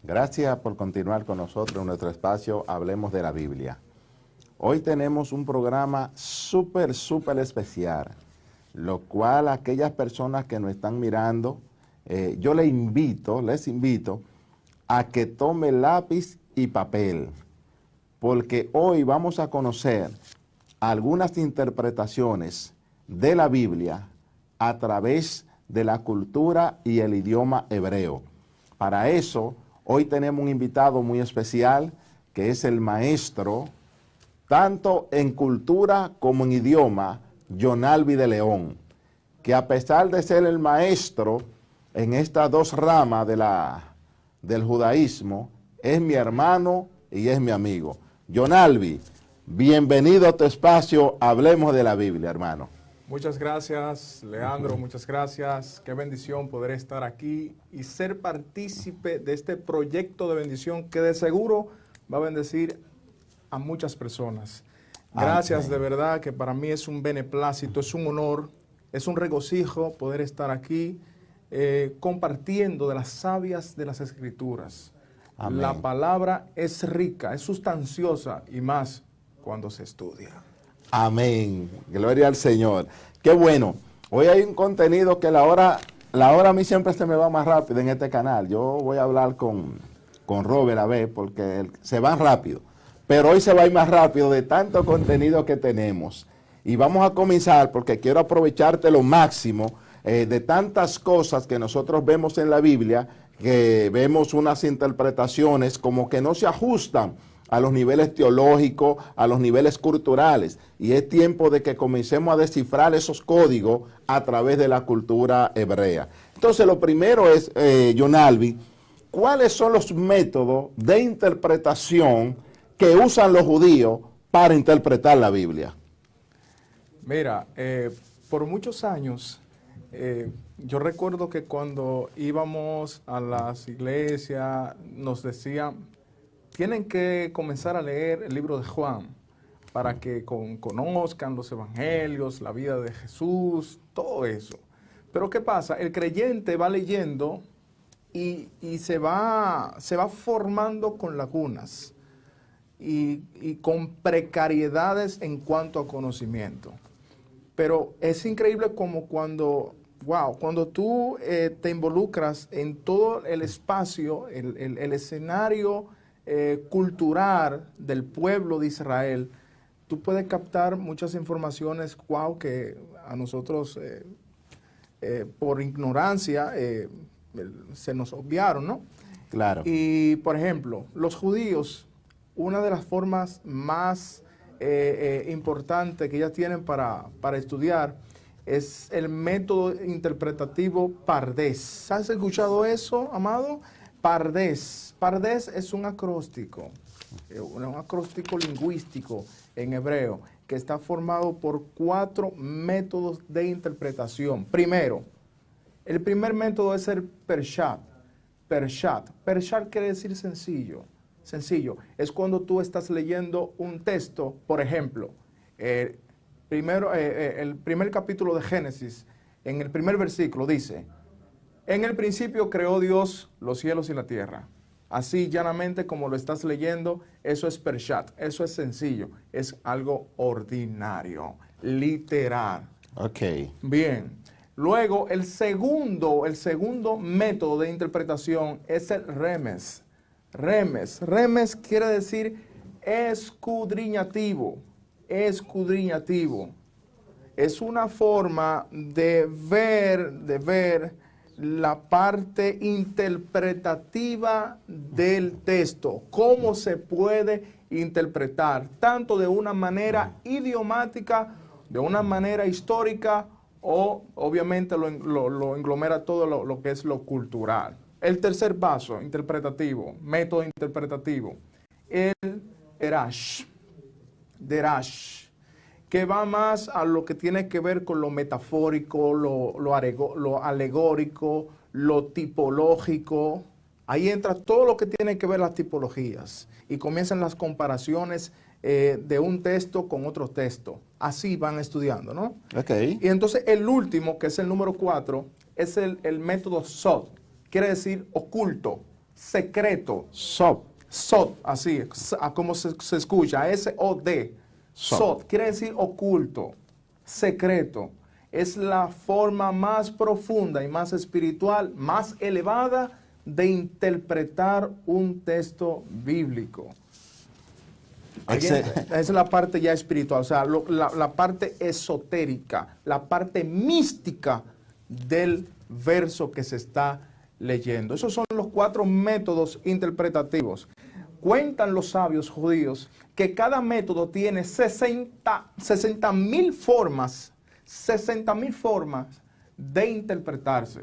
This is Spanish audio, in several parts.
Gracias por continuar con nosotros en nuestro espacio Hablemos de la Biblia. Hoy tenemos un programa súper especial, lo cual aquellas personas que nos están mirando, yo les invito a que tomen lápiz y papel, porque hoy vamos a conocer algunas interpretaciones de la Biblia a través de la cultura y el idioma hebreo. Para eso, hoy tenemos un invitado muy especial, que es el maestro, tanto en cultura como en idioma, Yonalvi de León, que a pesar de ser el maestro en estas dos ramas del judaísmo, es mi hermano y es mi amigo. Yonalvi, bienvenido a tu espacio, Hablemos de la Biblia, hermano. Muchas gracias, Leandro, muchas gracias. Qué bendición poder estar aquí y ser partícipe de este proyecto de bendición que de seguro va a bendecir a muchas personas. Gracias, de verdad, que para mí es un beneplácito, es un honor, es un regocijo poder estar aquí compartiendo de las sabias de las Escrituras. Amén. La palabra es rica, es sustanciosa y más cuando se estudia. Amén. Gloria al Señor. Qué bueno. Hoy hay un contenido que la hora a mí siempre se me va más rápido en este canal. Yo voy a hablar con Robert a ver, porque se van rápido. Pero hoy se va a ir más rápido de tanto contenido que tenemos. Y vamos a comenzar porque quiero aprovecharte lo máximo de tantas cosas que nosotros vemos en la Biblia, que vemos unas interpretaciones como que no se ajustan a los niveles teológicos, a los niveles culturales. Y es tiempo de que comencemos a descifrar esos códigos a través de la cultura hebrea. Entonces, lo primero es, Yonalvi, ¿cuáles son los métodos de interpretación que usan los judíos para interpretar la Biblia? Mira, por muchos años, yo recuerdo que cuando íbamos a las iglesias nos decían: tienen que comenzar a leer el libro de Juan para que conozcan los evangelios, la vida de Jesús, todo eso. Pero ¿qué pasa? El creyente va leyendo y se va formando con lagunas y con precariedades en cuanto a conocimiento. Pero es increíble como cuando tú te involucras en todo el espacio, el escenario cultural del pueblo de Israel, tú puedes captar muchas informaciones que a nosotros por ignorancia se nos obviaron, ¿no? Claro. Y por ejemplo, los judíos, una de las formas más importantes que ellos tienen para estudiar es el método interpretativo Pardés. ¿Has escuchado eso, amado? Pardés. Pardés es un acróstico lingüístico en hebreo que está formado por 4 métodos de interpretación. Primero, el primer método es el Pershat. Pershat quiere decir sencillo. Sencillo. Es cuando tú estás leyendo un texto, por ejemplo, el primer capítulo de Génesis, en el primer versículo dice: en el principio creó Dios los cielos y la tierra. Así llanamente como lo estás leyendo, eso es Pershat, eso es sencillo, es algo ordinario, literal. Ok. Bien. Luego, el segundo método de interpretación es el Remes. Remes quiere decir escudriñativo. Es una forma de ver la parte interpretativa del texto, cómo se puede interpretar, tanto de una manera idiomática, de una manera histórica, o obviamente lo englomera todo lo que es lo cultural. El tercer paso interpretativo, método interpretativo, el Derash, que va más a lo que tiene que ver con lo metafórico, lo alegórico, lo tipológico. Ahí entra todo lo que tiene que ver las tipologías y comienzan las comparaciones de un texto con otro texto. Así van estudiando, ¿no? Okay. Y entonces el último, que es el número 4, es el método Sod. Quiere decir oculto. secreto. Sod. Sod, así, como se escucha, S-O-D. Sod, quiere decir oculto, secreto. Es la forma más profunda y más espiritual, más elevada de interpretar un texto bíblico. Esa es la parte ya espiritual, o sea, la parte esotérica, la parte mística del verso que se está leyendo. Esos son los 4 métodos interpretativos. Cuentan los sabios judíos que cada método tiene 60,000 formas, 60,000 formas de interpretarse.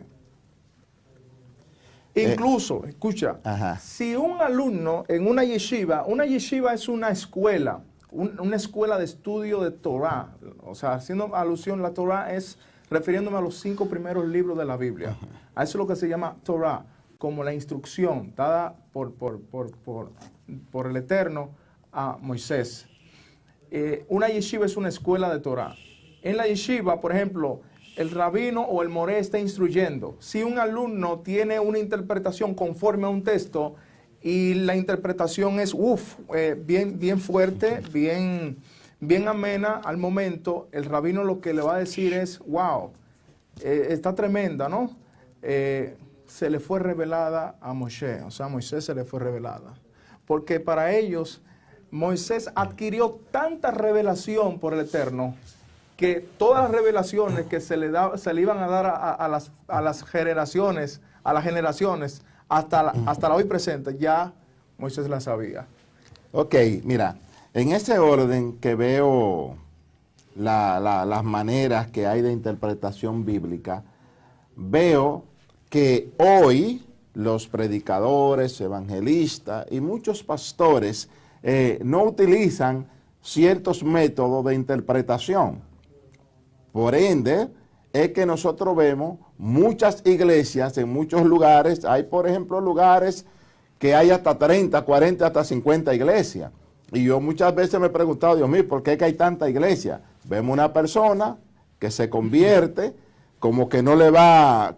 Incluso, escucha, si un alumno en una yeshiva es una escuela de estudio de Torah, o sea, haciendo alusión a la Torah es refiriéndome a los 5 primeros libros de la Biblia. A eso es lo que se llama Torah, como la instrucción dada por el Eterno a Moisés. Una yeshiva es una escuela de Torah. En la yeshiva, por ejemplo, el rabino o el moré está instruyendo. Si un alumno tiene una interpretación conforme a un texto y la interpretación es bien fuerte, bien amena al momento, el rabino lo que le va a decir es, wow, está tremenda, ¿no? Se le fue revelada a Moisés, o sea, a Moisés se le fue revelada. Porque para ellos, Moisés adquirió tanta revelación por el Eterno que todas las revelaciones que se le iban a dar a las generaciones, hasta la hoy presente, ya Moisés la sabía. Ok, mira, en ese orden que veo las maneras que hay de interpretación bíblica, veo que hoy los predicadores, evangelistas y muchos pastores no utilizan ciertos métodos de interpretación. Por ende, es que nosotros vemos muchas iglesias en muchos lugares. Hay, por ejemplo, lugares que hay hasta 30, 40, hasta 50 iglesias. Y yo muchas veces me he preguntado, Dios mío, ¿por qué es que hay tanta iglesia? Vemos una persona que se convierte, como que no va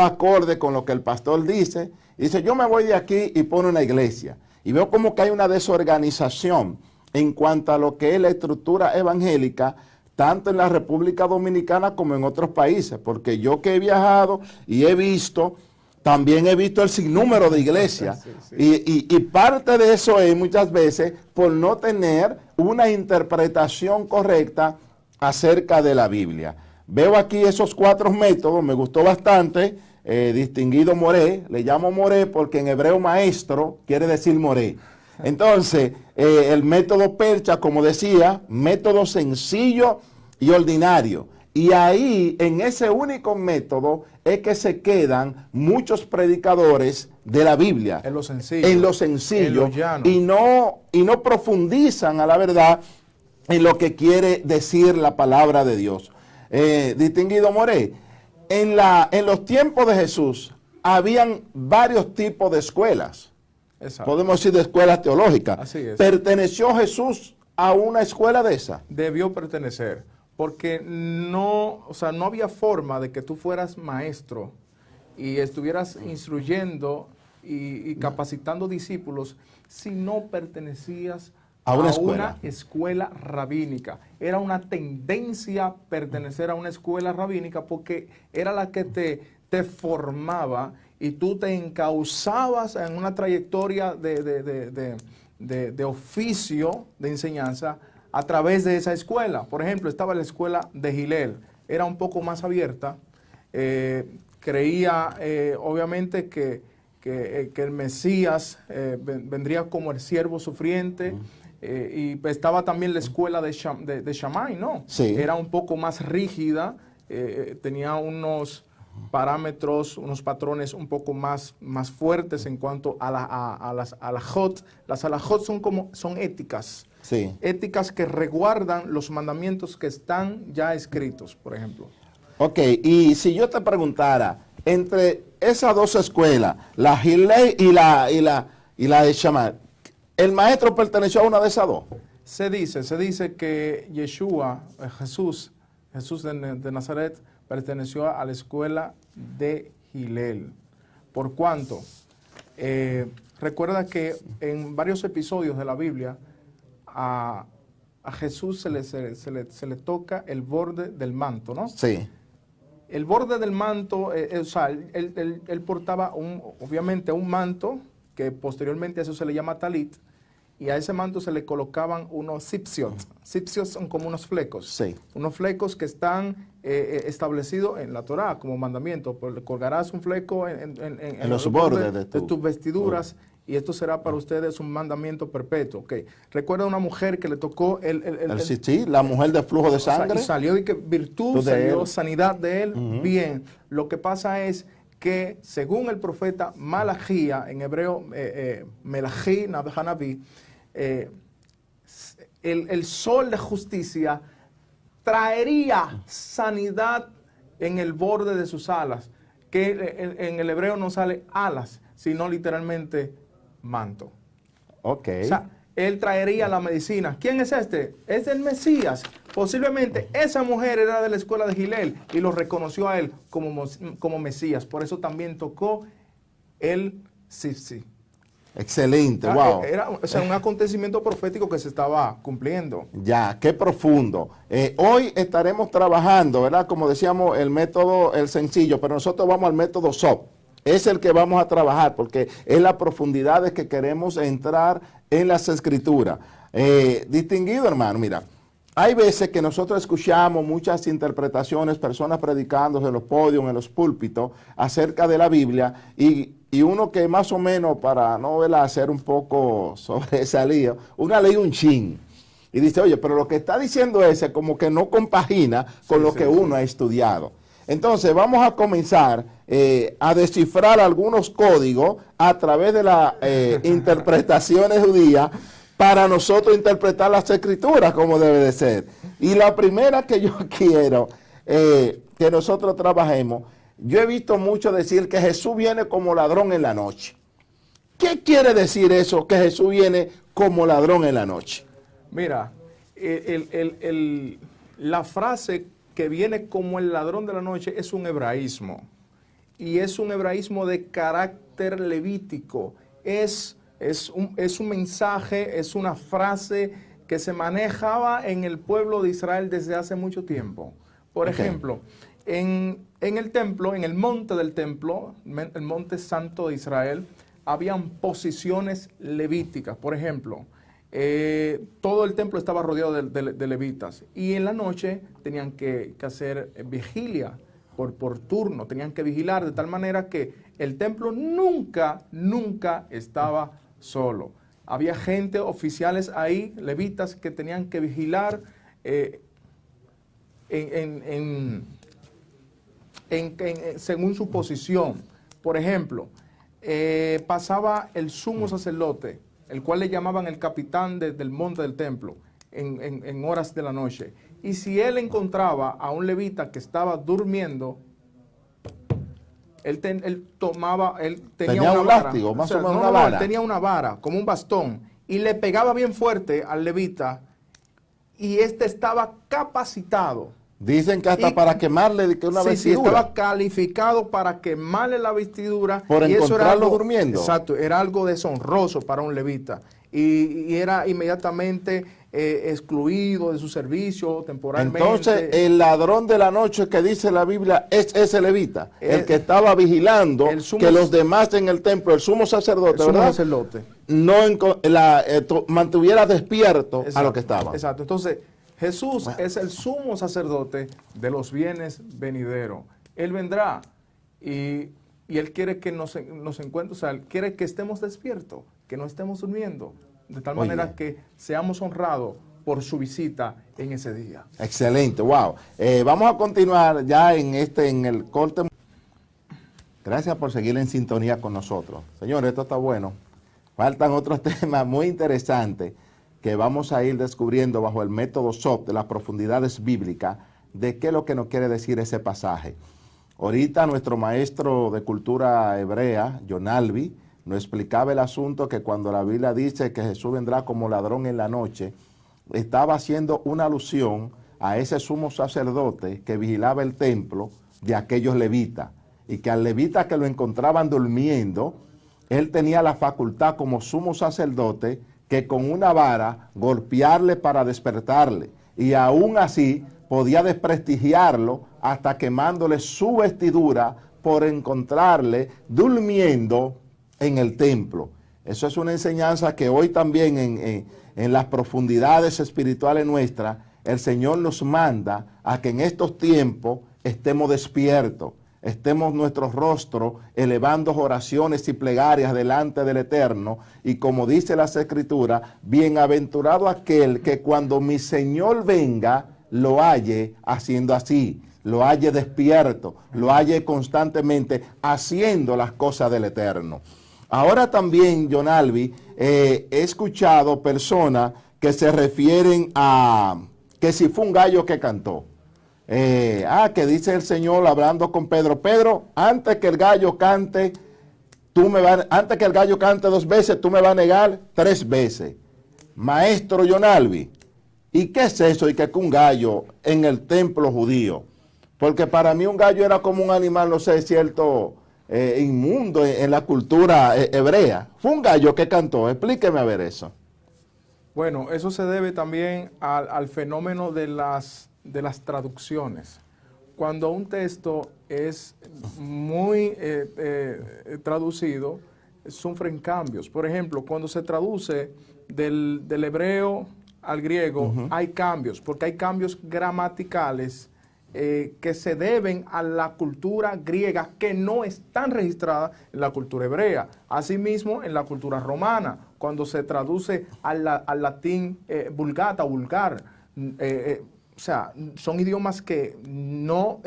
acorde con lo que el pastor dice, y dice, yo me voy de aquí y pone una iglesia. Y veo como que hay una desorganización en cuanto a lo que es la estructura evangélica, tanto en la República Dominicana como en otros países, porque yo que he viajado y he visto, también he visto el sinnúmero de iglesias, y parte de eso es muchas veces por no tener una interpretación correcta acerca de la Biblia. Veo aquí esos 4 métodos, me gustó bastante, distinguido Moré, le llamo Moré porque en hebreo maestro quiere decir Moré. Entonces, el método percha, como decía, método sencillo y ordinario. Y ahí, en ese único método, es que se quedan muchos predicadores de la Biblia. En lo sencillo. En lo sencillo. En lo llano. Y no profundizan a la verdad en lo que quiere decir la palabra de Dios. Distinguido Moré, en los tiempos de Jesús, habían varios tipos de escuelas. Exacto. Podemos decir de escuelas teológicas. Así es. ¿Perteneció Jesús a una escuela de esa? Debió pertenecer, porque no había forma de que tú fueras maestro y estuvieras instruyendo y capacitando discípulos si no pertenecías a una escuela rabínica. Era una tendencia pertenecer a una escuela rabínica porque era la que te formaba y tú te encauzabas en una trayectoria de oficio, de enseñanza, a través de esa escuela. Por ejemplo, estaba la escuela de Hillel, era un poco más abierta, creía obviamente que el Mesías vendría como el siervo sufriente, y estaba también la escuela de Shammai, ¿no? Sí. Era un poco más rígida, tenía unos parámetros, unos patrones un poco más fuertes en cuanto a las halajot. Las halajot son éticas. Sí. Éticas que resguardan los mandamientos que están ya escritos, por ejemplo. Ok, y si yo te preguntara, entre esas 2 escuelas, la Hillel y la de Shammai, ¿el maestro perteneció a una de esas 2? Se dice que Yeshua, Jesús de Nazaret, perteneció a la escuela de Hillel. ¿Por cuánto? Recuerda que en varios episodios de la Biblia a Jesús se le toca el borde del manto, ¿no? Sí. El borde del manto, o sea, él portaba obviamente un manto, que posteriormente a eso se le llama talit, y a ese manto se le colocaban unos zipsiot. Zipsiot son como unos flecos. Sí. Unos flecos que están establecidos en la Torá como mandamiento. Colgarás un fleco en los bordes de tus vestiduras. Y esto será para ustedes un mandamiento perpetuo. Okay. Recuerda una mujer que le tocó la mujer de flujo de sangre. O sea, y salió y que virtud, salió sanidad de él. Bien, lo que pasa es que según el profeta Malachía, en hebreo Melachi Hanaví, el sol de justicia traería sanidad en el borde de sus alas, que en el hebreo no sale alas, sino literalmente manto. Ok. O sea, él traería la medicina. ¿Quién es este? Es el Mesías. Posiblemente esa mujer era de la escuela de Gilel y lo reconoció a él como Mesías. Por eso también tocó el Sifsi. Excelente, wow. Era un acontecimiento profético que se estaba cumpliendo. Ya, qué profundo. Hoy estaremos trabajando, ¿verdad? Como decíamos, el método, el sencillo, pero nosotros vamos al método SOP. Es el que vamos a trabajar porque es la profundidad de que queremos entrar en las escrituras. Distinguido hermano, mira, hay veces que nosotros escuchamos muchas interpretaciones, personas predicando en los podios, en los púlpitos, acerca de la Biblia, y uno que más o menos, para no hacer un poco sobresalido, una ley un chin. Y dice, oye, pero lo que está diciendo ese como que no compagina con lo que uno ha estudiado. Entonces vamos a comenzar a descifrar algunos códigos a través de las interpretaciones judías para nosotros interpretar las escrituras como debe de ser. Y la primera que yo quiero que nosotros trabajemos, yo he visto mucho decir que Jesús viene como ladrón en la noche. ¿Qué quiere decir eso, que Jesús viene como ladrón en la noche? Mira, la frase que viene como el ladrón de la noche es un hebraísmo. Y es un hebraísmo de carácter levítico. Es un mensaje, es una frase que se manejaba en el pueblo de Israel desde hace mucho tiempo. Por ejemplo, en el templo, en el monte del templo, el monte santo de Israel, habían posiciones levíticas. Por ejemplo, todo el templo estaba rodeado de levitas y en la noche tenían que hacer vigilia por turno, tenían que vigilar de tal manera que el templo nunca estaba solo. Había gente, oficiales ahí, levitas, que tenían que vigilar según su posición. Por ejemplo, pasaba el sumo sacerdote, el cual le llamaban el capitán del monte del templo, en horas de la noche. Y si él encontraba a un levita que estaba durmiendo, él tenía un vara, látigo, más o menos una vara. Él tenía una vara, como un bastón, y le pegaba bien fuerte al levita, y estaba capacitado. Dicen que hasta para quemarle una vestidura. Sí, estaba calificado para quemarle la vestidura. Por encontrarlo durmiendo. Exacto, era algo deshonroso para un levita. Y era inmediatamente excluido de su servicio temporalmente. Entonces, el ladrón de la noche que dice la Biblia es ese levita, el que estaba vigilando que los demás en el templo, el sumo sacerdote, no mantuviera despierto a lo que estaban. Exacto, entonces Jesús es el sumo sacerdote de los bienes venideros. Él vendrá y Él quiere que nos encuentre, o sea, Él quiere que estemos despiertos, que no estemos durmiendo, de tal manera que seamos honrados por su visita en ese día. Excelente, wow. Vamos a continuar ya en el corte. Gracias por seguir en sintonía con nosotros. Señores, esto está bueno. Faltan otros temas muy interesantes que vamos a ir descubriendo bajo el método SOP de las profundidades bíblicas de qué es lo que nos quiere decir ese pasaje. Ahorita nuestro maestro de cultura hebrea, Yonalvi, nos explicaba el asunto que cuando la Biblia dice que Jesús vendrá como ladrón en la noche, estaba haciendo una alusión a ese sumo sacerdote que vigilaba el templo de aquellos levitas, y que al levita que lo encontraban durmiendo, él tenía la facultad como sumo sacerdote que con una vara golpearle para despertarle, y aún así podía desprestigiarlo hasta quemándole su vestidura por encontrarle durmiendo en el templo. Eso es una enseñanza que hoy también en las profundidades espirituales nuestras, el Señor nos manda a que en estos tiempos estemos despiertos, estemos nuestros rostros elevando oraciones y plegarias delante del Eterno, y como dice las Escrituras, bienaventurado aquel que cuando mi Señor venga lo halle haciendo así, lo halle despierto, lo halle constantemente haciendo las cosas del Eterno. Ahora también, Jonalvi, he escuchado personas que se refieren a que si fue un gallo que cantó. Que dice el Señor hablando con Pedro: Pedro, antes que el gallo cante, antes que el gallo cante 2 veces, tú me vas a negar 3 veces. Maestro Jonalvi, ¿y qué es eso? Y que un gallo en el templo judío. Porque para mí un gallo era como un animal, no sé, cierto, inmundo en la cultura hebrea. Fue un gallo que cantó. Explíqueme a ver eso. Bueno, eso se debe también al fenómeno de las traducciones. Cuando un texto es muy traducido, sufren cambios. Por ejemplo, cuando se traduce del hebreo al griego, hay cambios, porque hay cambios gramaticales que se deben a la cultura griega, que no están registradas en la cultura hebrea. Asimismo, en la cultura romana, cuando se traduce al latín vulgata, vulgar, o sea, son idiomas que no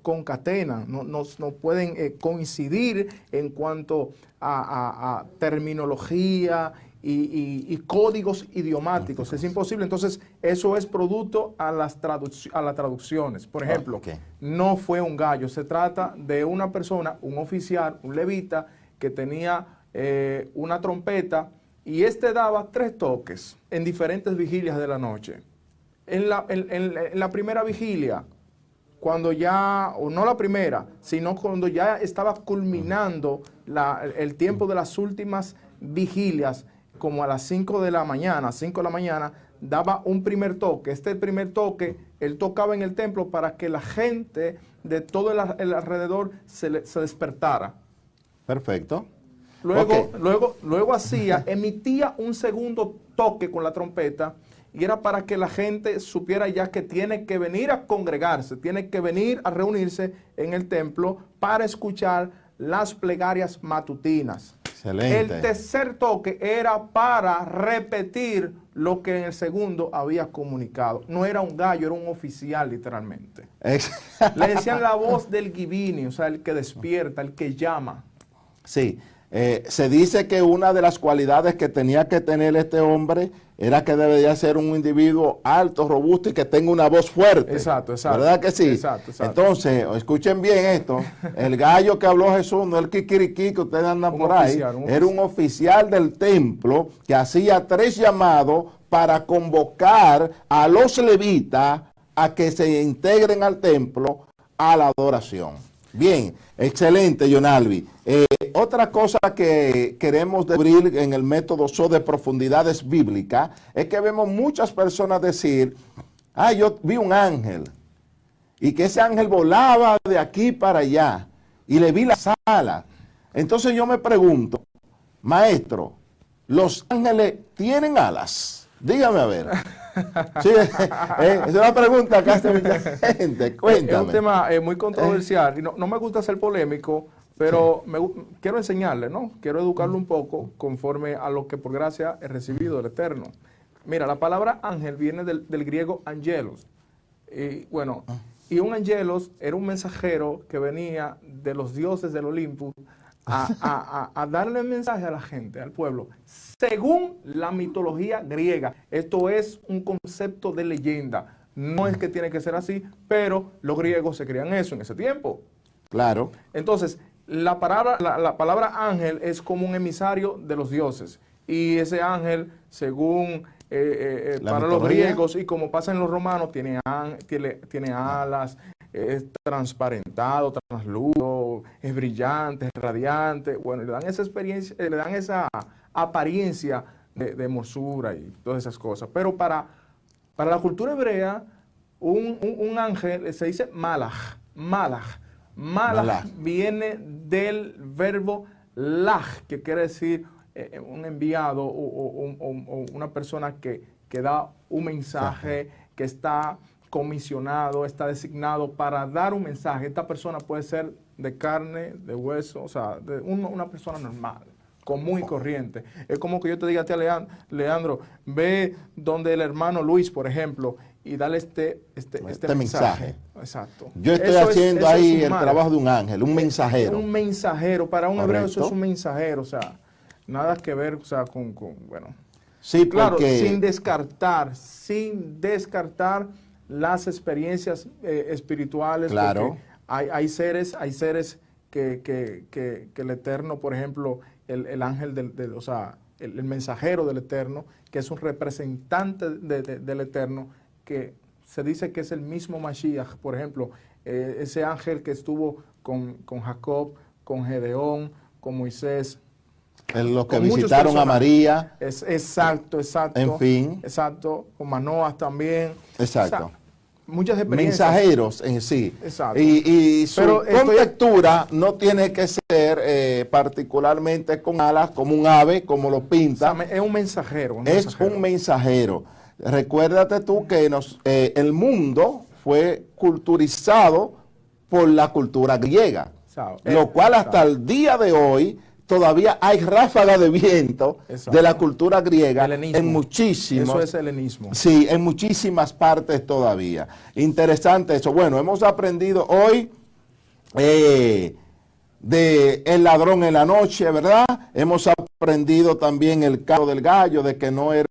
concatenan, no pueden coincidir en cuanto a terminología y códigos idiomáticos. Es imposible. Entonces, eso es producto a las traducciones. Por ejemplo, no fue un gallo. Se trata de una persona, un oficial, un levita, que tenía una trompeta, y daba 3 toques en diferentes vigilias de la noche. En la primera vigilia, cuando ya, o no la primera, sino cuando ya estaba culminando el tiempo de las últimas vigilias, como a las 5 de la mañana, daba un primer toque. Primer toque, él tocaba en el templo para que la gente de todo el alrededor se despertara. Perfecto. Luego emitía un segundo toque con la trompeta, y era para que la gente supiera ya que tiene que venir a congregarse, tiene que venir a reunirse en el templo para escuchar las plegarias matutinas. Excelente. El tercer toque era para repetir lo que en el segundo había comunicado. No era un gallo, era un oficial, literalmente. Le decían la voz del Givini, o sea, el que despierta, el que llama. Sí. Se dice que una de las cualidades que tenía que tener este hombre era que debería ser un individuo alto, robusto y que tenga una voz fuerte. Exacto. ¿Verdad que sí? Exacto. Entonces, escuchen bien esto. El gallo que habló Jesús, no el kikiriquí que ustedes andan por ahí, era un oficial del templo que hacía 3 llamados para convocar a los levitas a que se integren al templo a la adoración. Bien, excelente, Jonalvi. Otra cosa que queremos descubrir en el método SO de profundidades bíblicas es que vemos muchas personas decir: yo vi un ángel, y que ese ángel volaba de aquí para allá, y le vi las alas. Entonces yo me pregunto, maestro, ¿los ángeles tienen alas? Dígame a ver. Sí, es una pregunta que hace mucha gente. Cuéntame. Es un tema muy controversial, y no me gusta ser polémico, pero quiero enseñarle, ¿no? Quiero educarlo un poco conforme a lo que por gracia he recibido del Eterno. Mira, la palabra ángel viene del griego angelos. Y un angelos era un mensajero que venía de los dioses del Olimpo a darle mensaje a la gente, al pueblo, según la mitología griega. Esto es un concepto de leyenda. No es que tiene que ser así, pero los griegos se creían eso en ese tiempo. Claro. Entonces, la palabra ángel es como un emisario de los dioses. Y ese ángel, según para los griegos, y como pasa en los romanos, tiene alas, es transparentado, translúcido, hermoso, es brillante, es radiante. Bueno, le dan esa experiencia, le dan esa apariencia de hermosura y todas esas cosas. Pero para la cultura hebrea, un ángel se dice malach. Malach viene del verbo lach, que quiere decir un enviado o una persona que da un mensaje, que está comisionado, está designado para dar un mensaje. Esta persona puede ser de carne, de hueso, o sea, de una persona normal, común y corriente. Es como que yo te diga a ti, Leandro, ve donde el hermano Luis, por ejemplo, y dale este mensaje. Exacto. Yo estoy haciendo ahí el trabajo de un ángel, un mensajero. Un mensajero, para un hebreo eso Correcto. es un mensajero, o sea, nada que ver, o sea, bueno. Sí, Claro, porque sin descartar las experiencias espirituales. Claro. Porque hay seres que el Eterno, por ejemplo, el ángel o sea, el mensajero del Eterno, que es un representante del Eterno, que se dice que es el mismo Mashiach. Por ejemplo, ese ángel que estuvo con Jacob, con Gedeón, con Moisés, los que con muchos visitaron a personajes. María. Exacto. En fin. Exacto, con Manoas también. Exacto. O sea, muchas experiencias. Mensajeros en sí. Exacto. Y su Pero contextura no tiene que ser particularmente con alas, como un ave, como lo O pinta. sea, es un mensajero. Es un mensajero. Recuérdate tú que el mundo fue culturizado por la cultura griega, lo cual hasta el día de hoy todavía hay ráfagas de viento de la cultura griega en muchísimos. Eso es helenismo. Sí, en muchísimas partes todavía. Interesante eso. Bueno, hemos aprendido hoy de el ladrón en la noche, ¿verdad? Hemos aprendido también el canto del gallo, de que no era